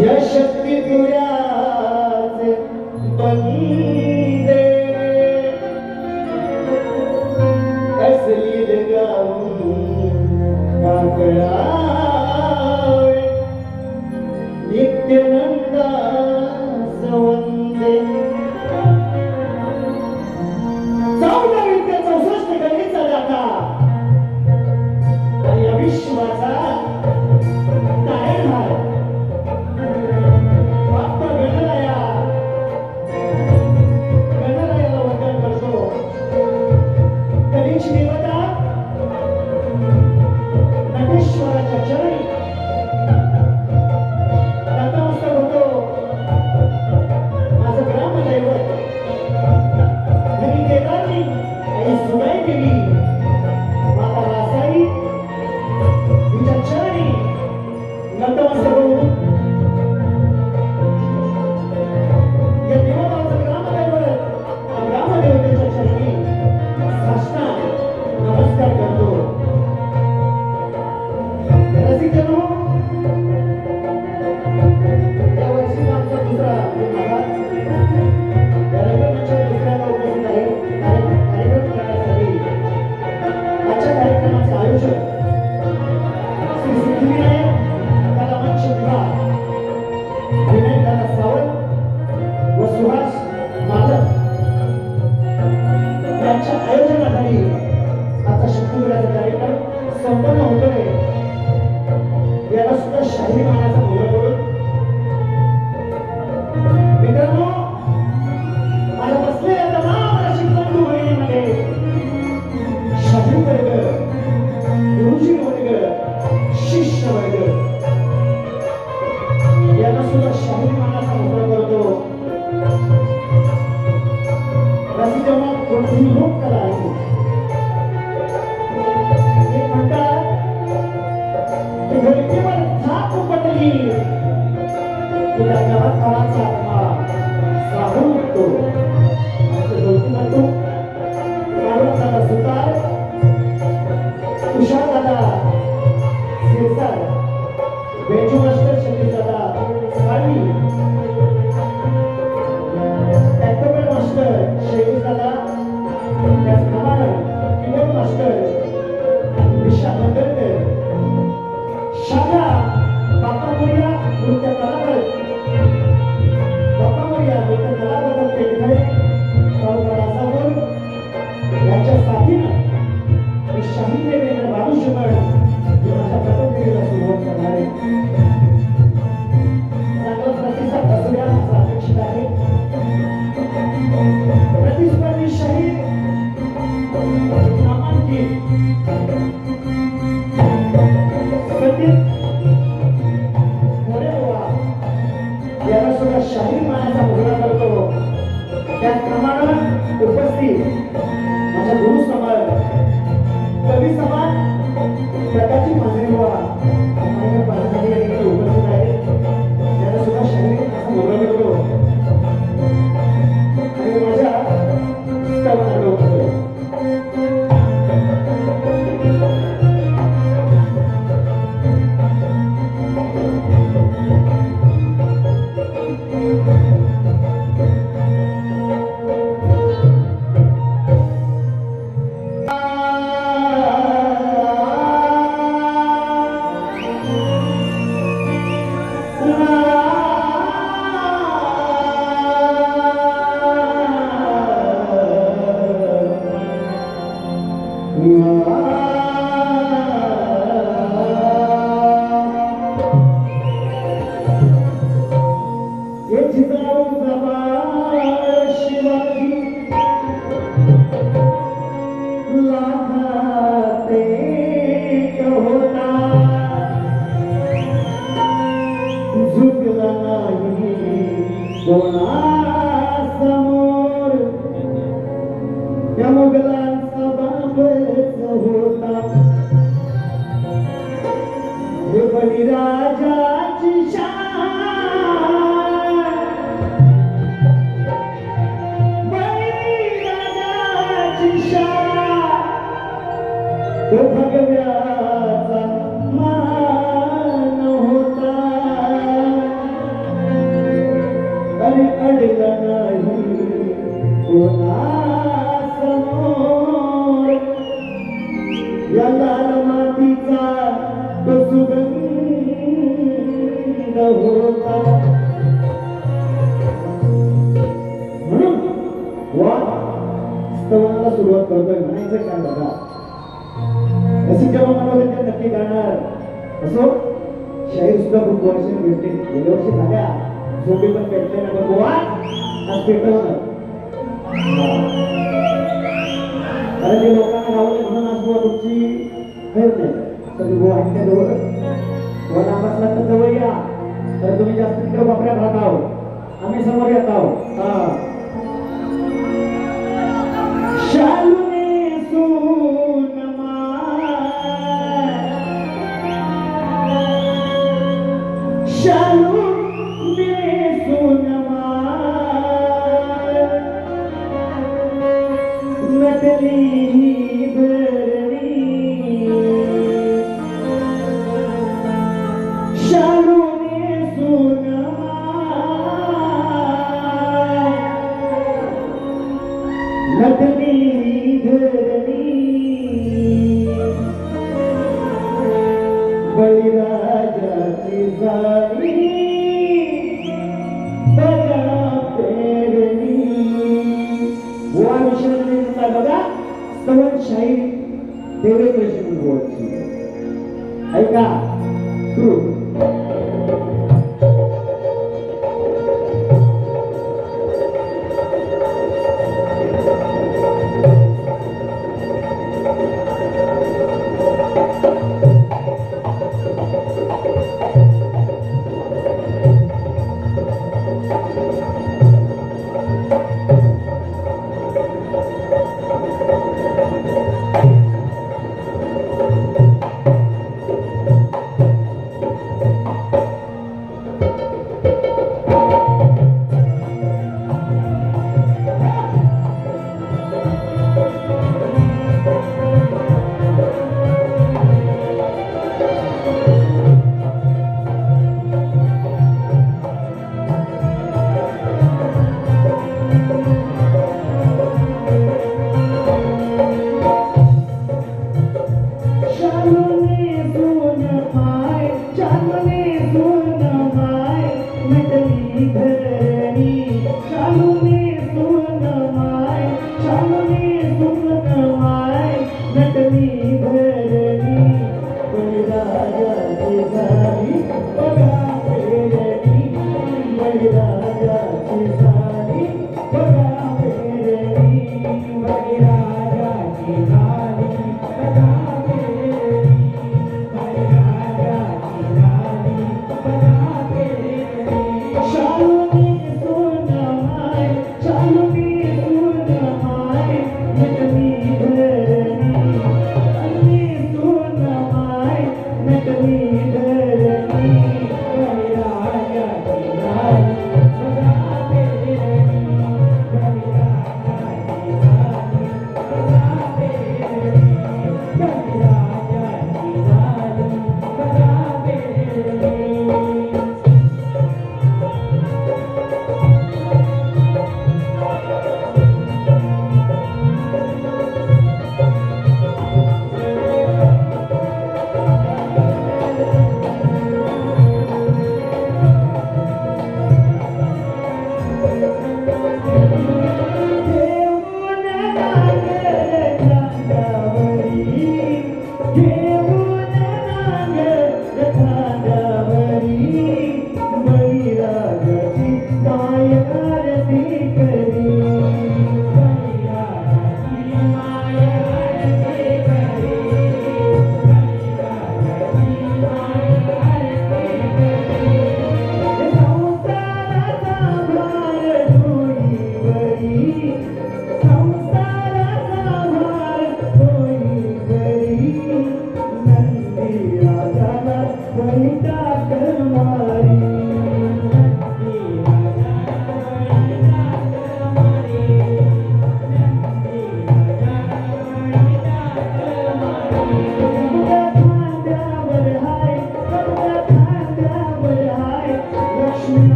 या शक्ती तुझ्याचे बंदे असली गाऊन काकळावे नित्यानंदा सवंदे 1464 गणितचा दाता आणि या विश्वाचा तारणहार बाप्पा गणरायाला वंदन करतो. कधीची देवता नटेश्वराच्या चरणी नतमस्तक होतो. माझं ग्रामदैवत धनी केदारनी आई सुनाई देवी माता रासाई तिच्या चरणी नतमस्तक होऊन या देवाचं ग्रामदैवत ग्रामदेवतेच्या चरणी साष्टांग नमस्कार करतो. रसिकजनो, या वर्षी आमचा दुसरा महाराज या रंगमंचावर दुसऱ्यांदा उपस्थित आहे. कार्यक्रम करण्यासाठी आजच्या कार्यक्रमाचे आयोजक श्री सिद्धिविनायक कला मंच विभाग विनय दादा सावंत व सुभाष मालक यांच्या आयोजनाखाली आता शक्तिविनायक कार्यक्रम संपन्न होतोय. याला सुद्धा शाहीर मानाचा मुलगा करून मित्रांनो, माझ्या बसलेल्या तमाम रसिक बंधू बहिणीमध्ये शाहीर वर्ग, गुरुजी वर्ग, शिष्य वर्ग याला सुद्धा शाहीर मानाचा मुलगा करतो. रसिकांना कोणतीही लोक कला आहे. एक म्हणतात की धरतीवर झाप पडली तुला गावात काळाचा आत्मा साहून उठतो. असं गौतम म्हणतो. दादा सुतार, तुषार दादा सिरसार, बेंजू मास्टर शकील दादा साळवी, ॲक्टोबेट मास्टर शेवीस दादा, त्याचप्रमाणे कीबोर्ड मास्टर विशाल मंगलकर, शाखा बाप्पा मोरया नृत्य कलाकार, बाप्पा मोरया नृत्य कलाकार पेठे सावकारासावर यांच्या साथीनं मी शाहीर देवेंद्र बालुशमण हे माझ्या प्रथम फेरीला सुरुवात करणार आहे. चांगला प्रतिसाद असुद्या असा अपेक्षित आहे. प्रतिस्पर्धी शाहीर नामांकित याला सुद्धा शाहीर मानाचा मुलगा करतो. त्याचप्रमाणे उपस्थित माझ्या गुरु समान कवी समान प्रकाशी मांजरेबुवा पाहण्यासाठी उपस्थित आहे. याला सुद्धा शाहीर असा मुलगा करतो आणि माझ्या स्तवाला करतो. भगव्याचा मान होता होता म्हणून स्तवनाला सुरुवात करतोय म्हणायचं काय बघा रसिक जेव्हा मनोरंजन नक्की गाणार असो शाहीर सुद्धा खूप वर्ष भेटते गेल्या वर्षी झाल्या झोपी पण भेटले ना बघवा आज भेटवलं कारण ते लोकांना गावले म्हणून आज बुवा तुमची खैर नाही तर बुवा आहे जवळ बुवा नामासला तर जवळ या तर तुम्ही जास्त तिकडे वापऱ्यात राहत आहोत आम्ही समोर येत आहोत शालूने सोनमा शालूने सोनमा नटली भरणी शालूने सोनमा नटली धरणी बळीराजाची झाली बघा पेरणी बुवा विषय बघा स्तवन शाहीर देवेंद्र शिवची ऐका सुरू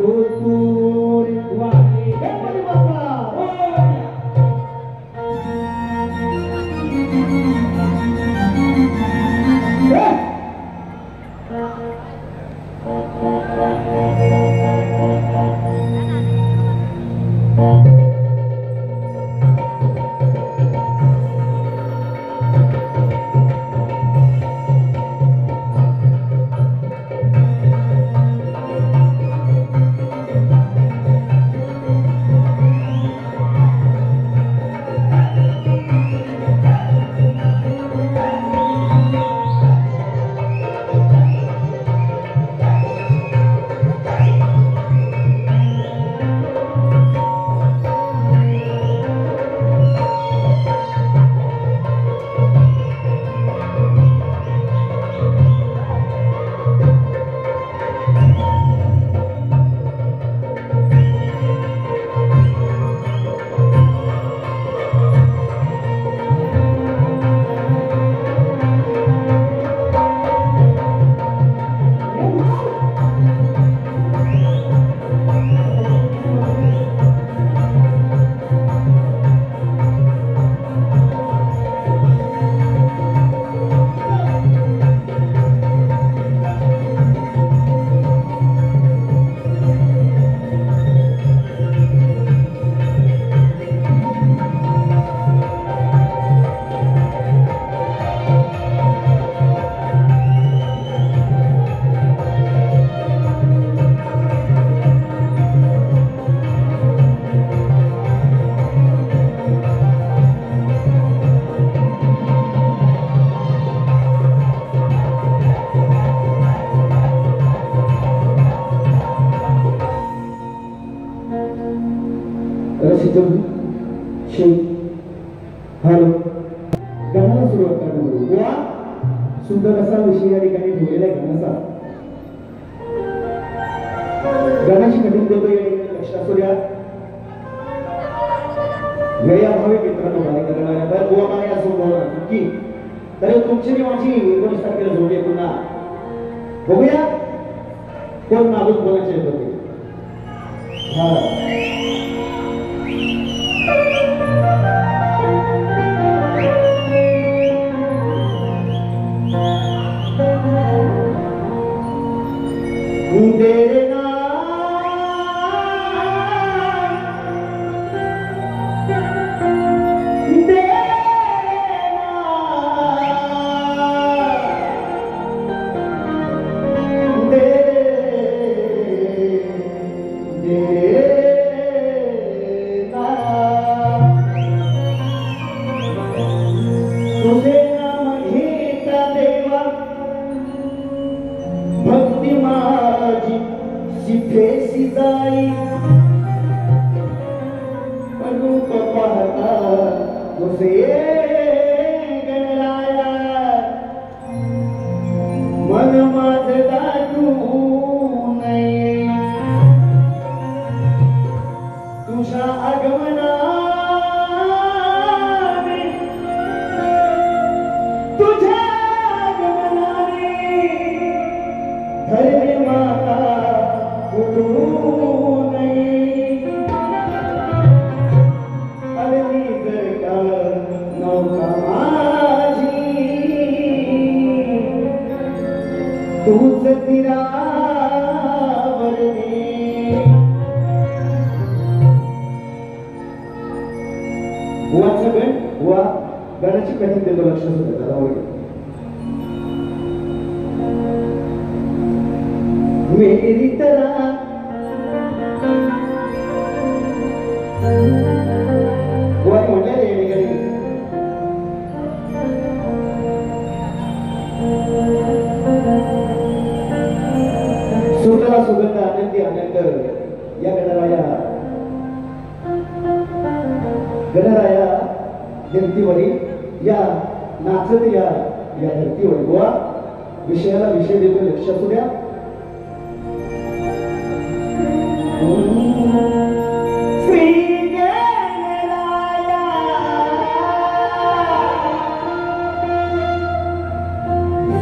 तुरी वाणी गणपती बाप्पा हॅलो गाण्याला सुरुवात करणार वा सुंदर असा विषय या ठिकाणी ठेवलेला आहे गाण्याचा गाण्याची कटिंग देतो या ठिकाणी लक्ष असू द्या वेळाभावी मित्रांनो बाहेर करणाऱ्या तर गोवा काय असो नक्की तर तुमची माझी 19 तारखेला जोडी पुन्हा बघूया कोण मागून बोलायचे होते हा गाण्याची कटिंग देतो लक्ष असू द्या त्याला मेरी तरह बुवाई म्हणले रे ठिकाणी सुगंध सुगंध आनंदी आनंद या गणराया धर्तीवरील या नाचत या धर्तीवर बुवा विषयाला विषय देतो लक्ष असू द्या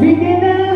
विघ्नहराया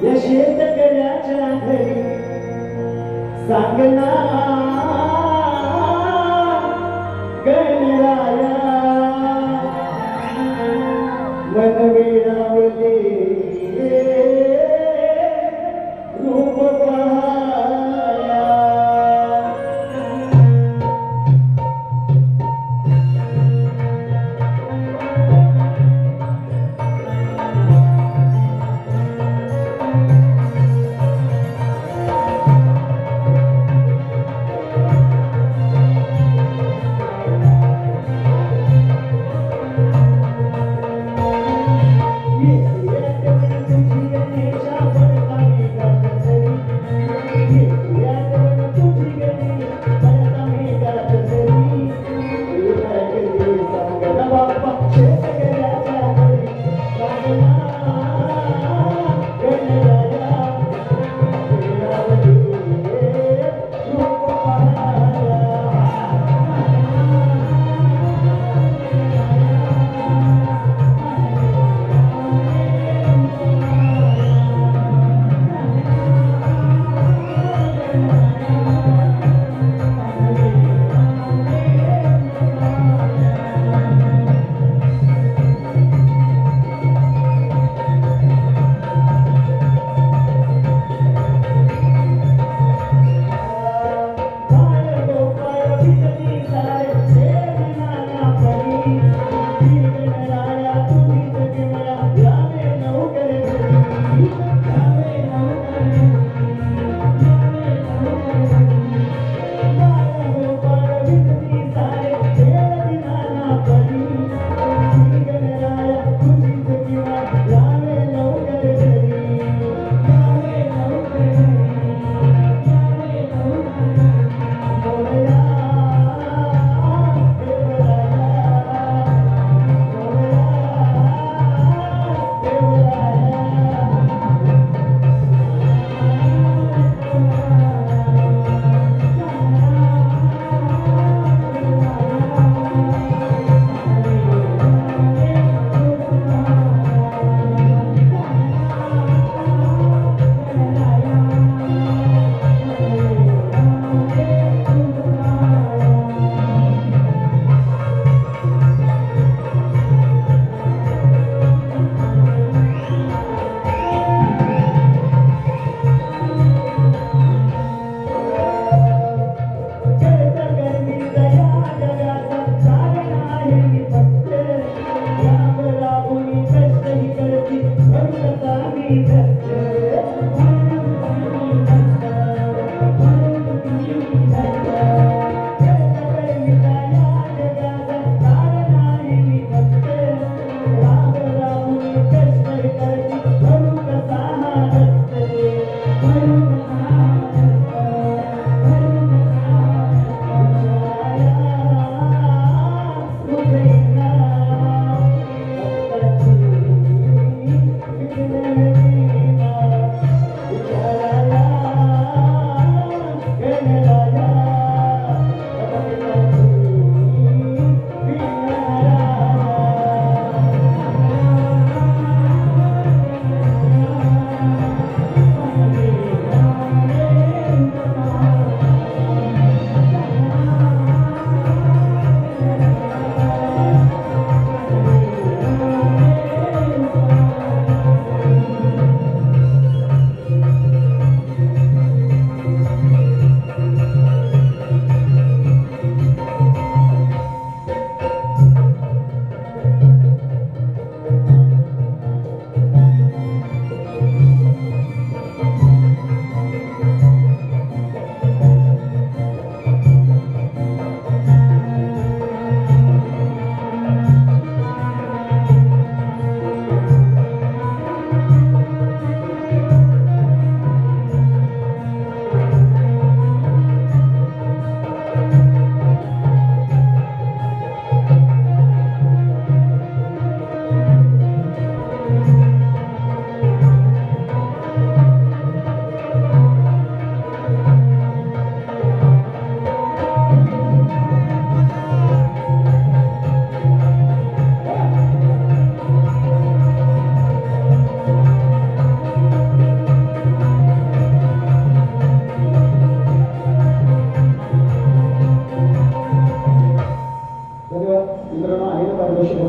या शेतकऱ्याच्या घरी सांगना गणराया मन वेडावले रूप पहाया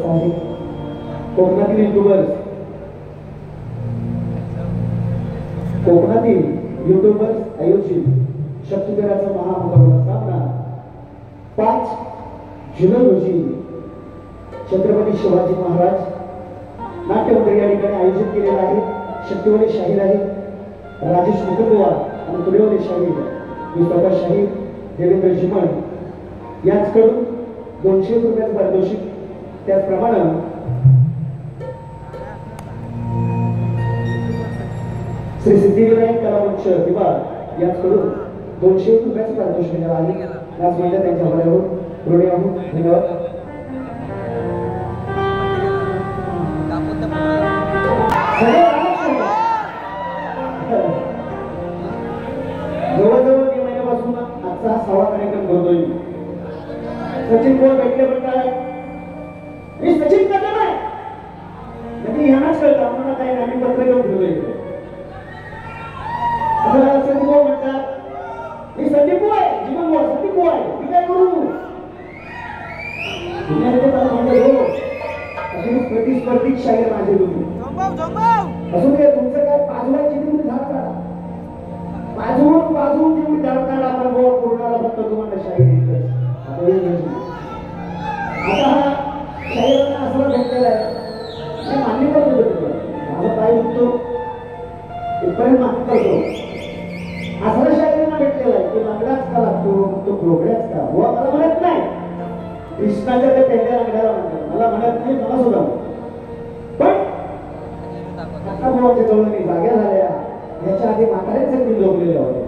महत्वाचा आहे. कोकणातील युट्यूबर्स आयोजित शक्तिगडाचा महामुकाबला सामना 5 जुलै रोजी छत्रपती शिवाजी महाराज नाट्यमंदिर या ठिकाणी आयोजित केलेला आहे. शक्तिवली शाहीर आहे राजेश मुकुंदवार आणि पुढेवली शाहीर मी स्वतः शाहीर देवेंद्र जिमण याचकडून 200 रुपयाचं पारितोषिक. त्याचप्रमाणे श्री सिद्धिविनायक कला मंच विभाग याचकडून 200 रुपयाचं पारितोषिक मिळालं आहे. याच म्हणजे त्यांच्या बरोबर ऋणी आहोत. धन्यवाद. जवळजवळ 3 महिन्यापासून आजचा हा 6वा कार्यक्रम करतोय. सचिन कोण भेटले म्हणतात मी सचिन कदम आहे म्हणजे यांनाच कळतं आम्हाला काय नाही. आम्ही पत्र घेऊन ठेवलोय. संदीप भाऊ म्हणतात मी संदीप भाऊ आहे जीवन भाऊ संदीप भाऊ आहे मी काय करू अशी प्रतिस्पर्धी शाहीर माझे तुम्ही असू दे. तुमचं काय पाजवायची तुम्ही धार काढा पाजवून तुम्ही धार काढा. आपण गोळ पूर्णाला फक्त तुम्हाला शाहीर आता हा शाहिरांना असं भेटलेला आहे मी मान्य करतो. माझा पाय दुखतो इथपर्यंत मान्य करतो. असला शाहिरांना भेटलेला आहे की लंगडाच का लागतो तो प्रोग्रेस का बुवा मला म्हणत नाही. कृष्णाच्या त्या पहिल्या लंगड्याला म्हणतात मला म्हणत नाही. मला सुद्धा पण आता भावाच्या जवळ मी जाग्या झाल्या याच्या आधी म्हाताऱ्यांचे तीन झोपलेले होते.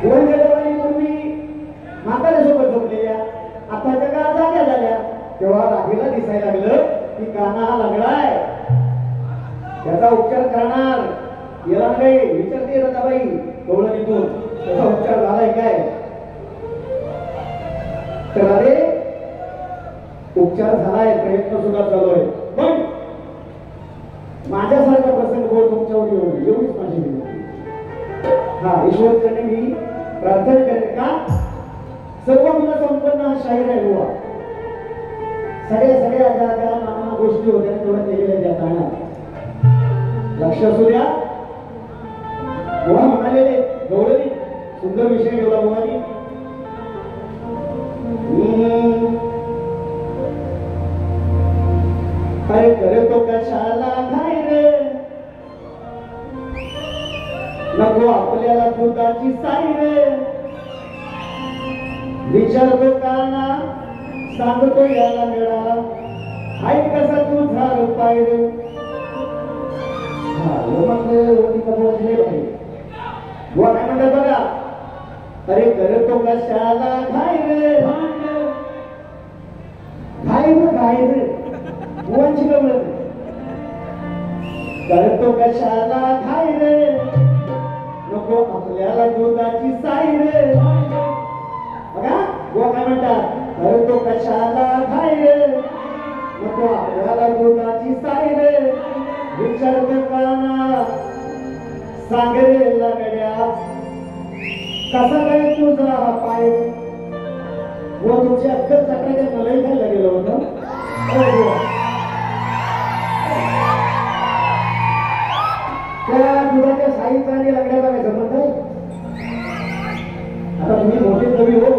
पूर्वी म्हाताऱ्यासोबत झोपलेल्या आताच्या काळात जाग्या झाल्या तेव्हा राहीला दिसायला लागलं की काना हा लंगडाय त्याचा उपचार करणार याला काही विचारते रताबाई गवळणीतून त्याचा उपचार झालाय काय तर अरे उपचार झालाय प्रयत्न सुद्धा चालू आहे. पण माझ्यासारखा प्रसंग तुमच्यावर येऊन एवढीच माझी विनंती. हा ईश्वरचरणी मी प्रार्थना करेन का सर्व गुण संपन्न हा शाहीर आहे बुवा. सगळ्या ज्या नाना गोष्टी होत्या तेवढ्या केलेल्या त्या काळात लक्ष असू द्या. बुवा म्हणालेले गौरवी सुंदर विषय ठेवला बुवानी. अरे करतो कशाला घाई रे नको आपल्याला दुधाची साई रे विचारतो काना सांगतो याला मिळा हाय कसा तुझा पाय रे. बुवा काय म्हणतात बघा अरे करतो कशाला घाई रे घाई रे बुवांची गमत करतो कशाला घाई रे नको आपल्याला दुधाची साई रे. बघा बुवा काय म्हणतात करतो कशाला घाई रे नको आपल्याला दुधाची साई रे विचारतो काना सांग रे लगड्या कसा काय तुझा हा पाय व तुमची अक्कल चक्राच्या मलाही खायला गेलं होतं. त्या दुधाच्या साईचा आणि लगड्याचा काय संबंध आहे. आता तुम्ही मोठे कवी हो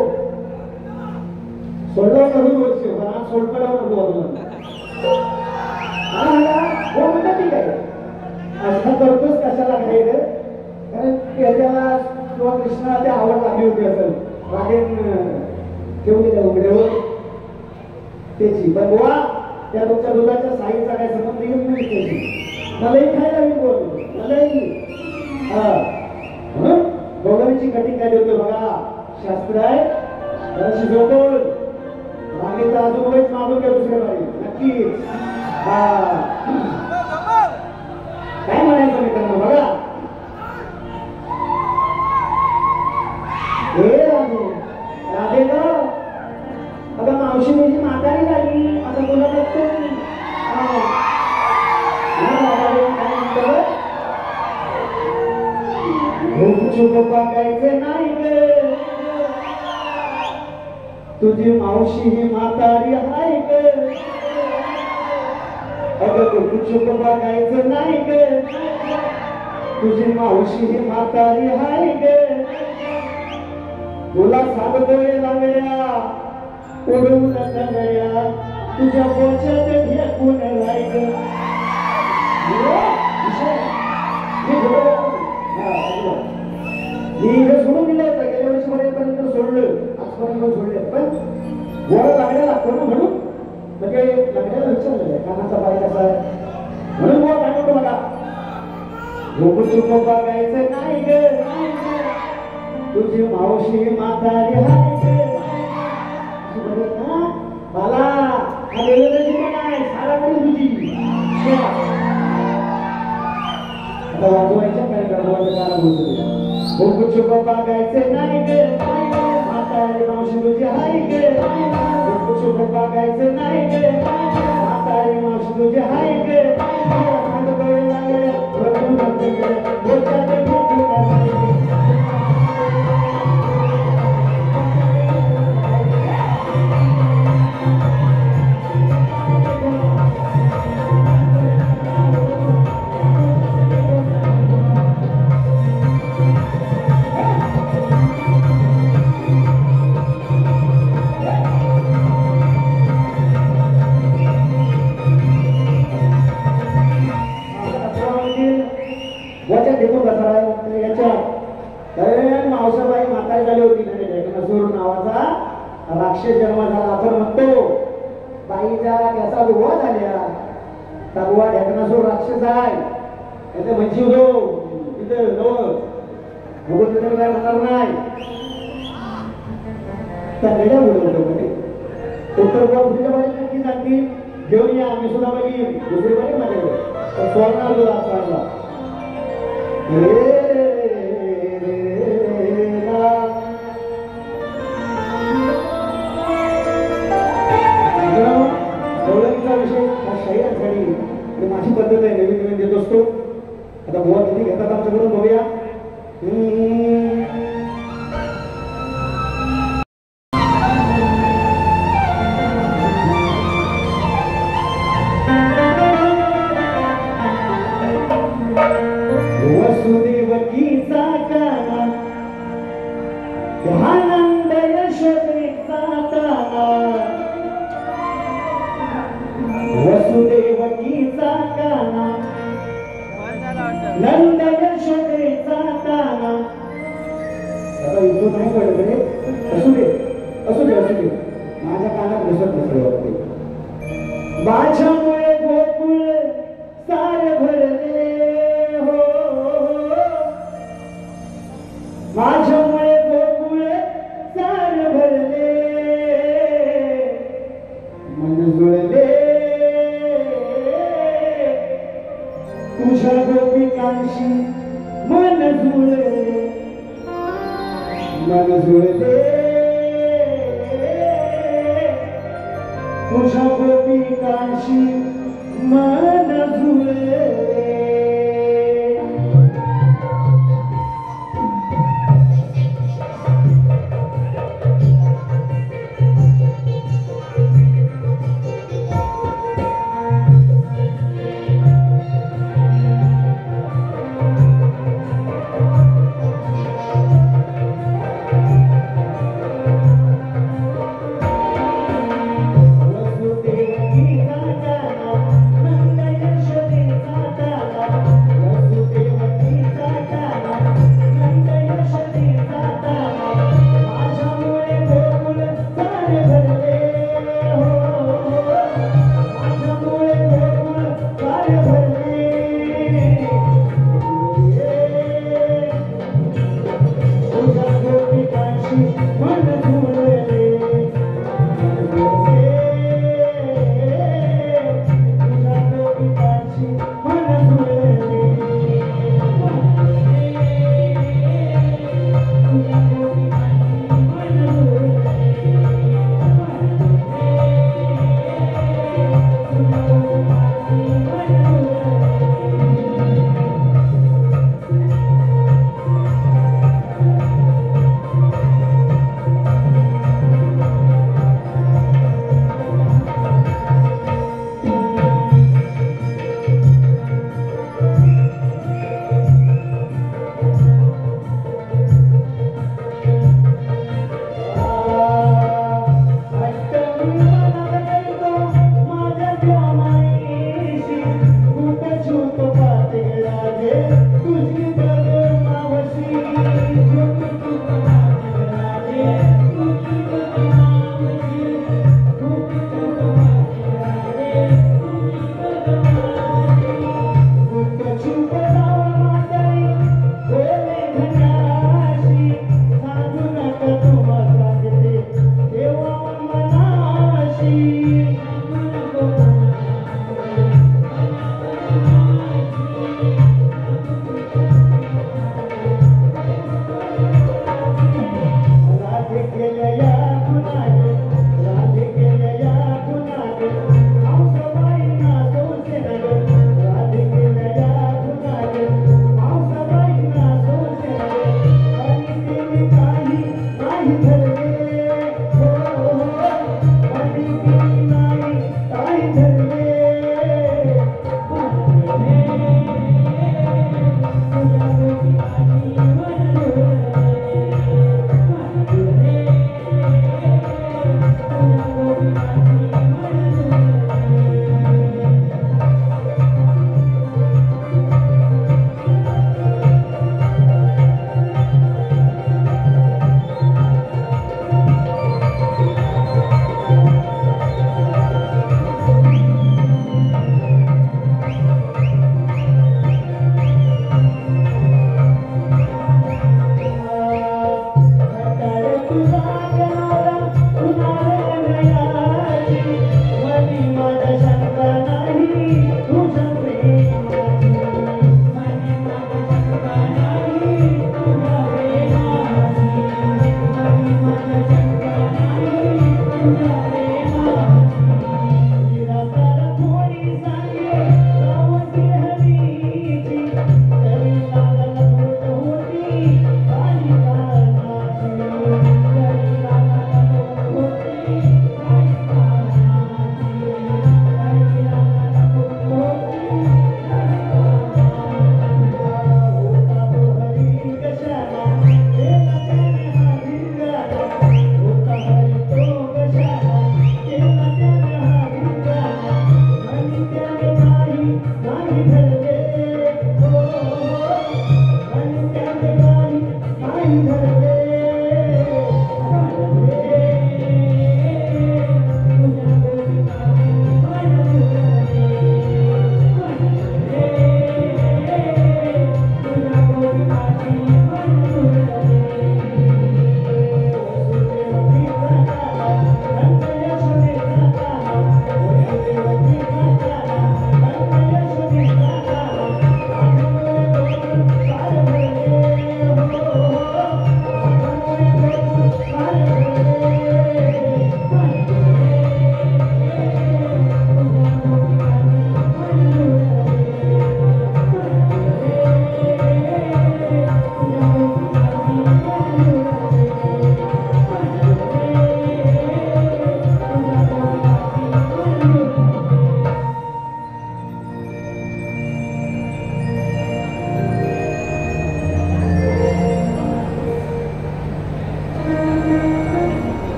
सोडलं करून वर्ष पण सोडपडावर नको हो म्हणतात ठीक आहे असं करतोच कशाला घाई रे कारण त्याला किंवा कृष्णाला ते आवड लागली होती असेल रागेन ठेवली त्या उघड्यावर त्याची. पण बुवा त्या तुमच्या दुधाच्या साईचा काय संबंध येऊन नाही त्याची मलाही खायला मी बोलतो मलाही म्हणून गौरवीची कटिंग काय देतो बघा शास्त्र आहे त्याला शिजवतो रागेचा अजून मागून घ्या दुसऱ्या बारी नक्कीच. काय म्हणायचं मित्रांनो बघा हे राधे ग अगं मावशी माझी म्हातारी झाली आता तुला बघतो चुक बघायचे नाही गे तुझी मावशी ही म्हातारी हाय ग, अगं तू चुप बघायचं नाही ग, तुझी मावशी ही म्हातारी हाय ग, तुला सांगतोय लागल्या उडवून जगल्या तुझ्या पोच्यात ढेकून राय ग. मी हे सोडून दिलं होतं गेल्या वर्षीपर्यंत सोडलं, आजपर्यंत सोडले, पण गोळा लागल्या लागतो ना, म्हणून म्हणजे लागल्याला विचारलं कानाचा पाय कसा आहे म्हणून गोळा लागतो मला. झोप चुप बघायचं नाही ग, तुझी मावशी म्हातारी हाय ग. मला सारा करी तुझी आता वाजवायच्या काय गडबडाचं कारण बोलतो. झोप चुप बघायचं नाही ग, म्हातारी मावशी तुझी हाय ग, झोप चुप बघायचं नाही ग, म्हातारी मावशी तुझी हाय ग, सांगतोय लागल्या वरतून बोलतात मावसाबाई म्हातारी झाली होती ना, ढेकणासूर नावाचा राक्षस जन्म झाला. आपण म्हणतो बाईच्या त्याचा विवाह झाल्या, तगवा ढेकणासूर राक्षस आहे, त्याचे म्हणजे तिथं भगवंत काय म्हणणार नाही. त्या वेड्या बोलवतो मध्ये उत्तर गोवा बाई नक्की जाती घेऊन या, आम्ही सुद्धा बघीन दुसरी बाई माझ्याकडे सोडणार तुला आपला विषय हा शरीरासाठी माझी पद्धत आहे, नवीन नवीन देत असतो. आता बुवा किती घेतात आमच्याकडून बघूया. वसुदेवकीचा काना आनंद यशोदेचा ताना, वसुदेवकीचा काना नंद यशोदेचा ताना. आता इथं नाही कळत रे, असू दे असू दे असू दे, माझ्या कानात दिसत नसलं वाटते. माझ्यामुळे गोकुळ सारे भरले हो, माझ्यामुळे गोकुळ सारे भरले, मन जुळले तुझ्या गोपिकांशी, मन जुळले मन जुळले तुझ्या गोपिकांशी, मन जुळले.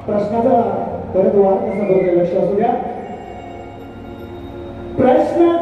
प्रश्नाचा परत वाद कसा बघूया लक्ष असू द्या. प्रश्न